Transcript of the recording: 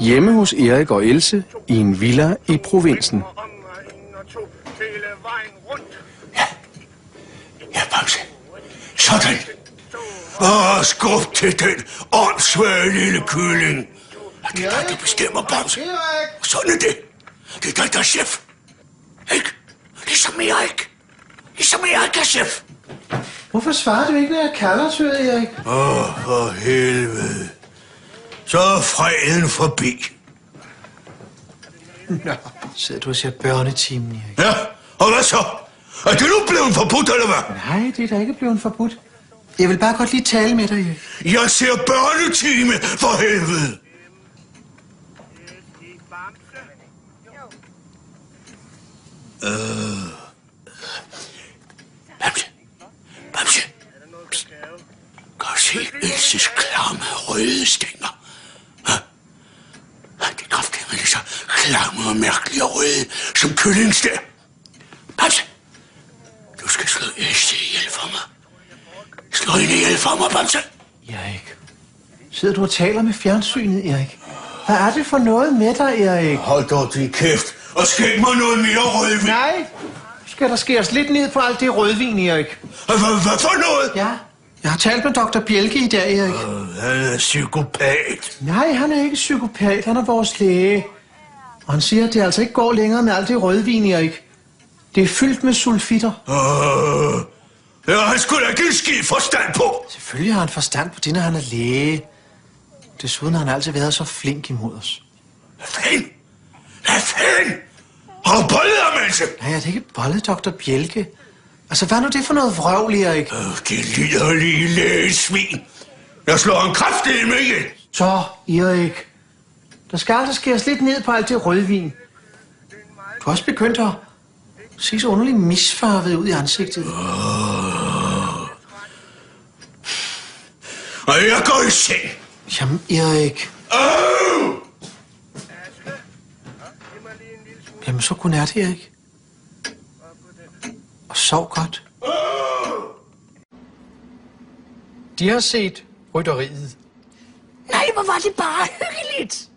Hjemme hos Erik og Else i en villa i provinsen. Ja, Bamse. Sådan. Bare skub til den åndssvage lille kylling. Det er dig, der bestemmer, Bamse. Og sådan er det. Det er dig, der er chef. Ikke? Ligesom Erik. Ligesom Erik er chef. Hvorfor svarer du ikke, når jeg kalder, søde Erik? For helvede. Så er freden forbi. Nå, sidder du og ser børnetimen, Erik? Ja, og hvad så? Er det nu blevet forbudt, eller hvad? Nej, det er da ikke blevet forbudt. Jeg vil bare godt lige tale med dig, Erik. Jeg ser børnetime, for helvede. Bamse. Psst. Kan du se Elses klamme røde stænger? Det er kraftigt, lige så klamme og mærkelige og røde som kyllingsstær. Bamse. Du skal slå Else ihjel for mig. Slå hende ihjel for mig, Bamse. Erik, sidder du og taler med fjernsynet, Erik? Hvad er det for noget med dig, Erik? Hold dog din kæft og skænk mig noget mere rødvin. Nej, skal der skæres lidt ned på alt det rødvin, Erik. Hvad for noget? Ja, jeg har talt med Dr. Bjelke i dag, Erik. Han er psykopat. Nej, han er ikke psykopat, han er vores læge. Og han siger, at det altså ikke går længere med alt det rødvin, Erik. Det er fyldt med sulfitter. Ja, han skulle da ikke en skid forstand på. Selvfølgelig har han forstand på det, når han er læge. Desuden har han altid været så flink imod os. Hvad fanden? Hvad fanden? Har du bollet ham, altså? Nej, er det ikke bollet, Dr. Bjelke? Altså, hvad er nu det for noget vrøvl, Erik? Det liderlige lægesvin. Jeg slår en kraftig med ihjel. Så, Erik. Der skal altså skæres lidt ned på alt det rødvin. Du er også begyndt at se så underligt misfarvet ud i ansigtet. Og jeg går i seng. Jamen, Erik. Jamen, så godnat, Erik. Og sov godt. De har set rytteriet. Nej, hvor var det bare hyggeligt.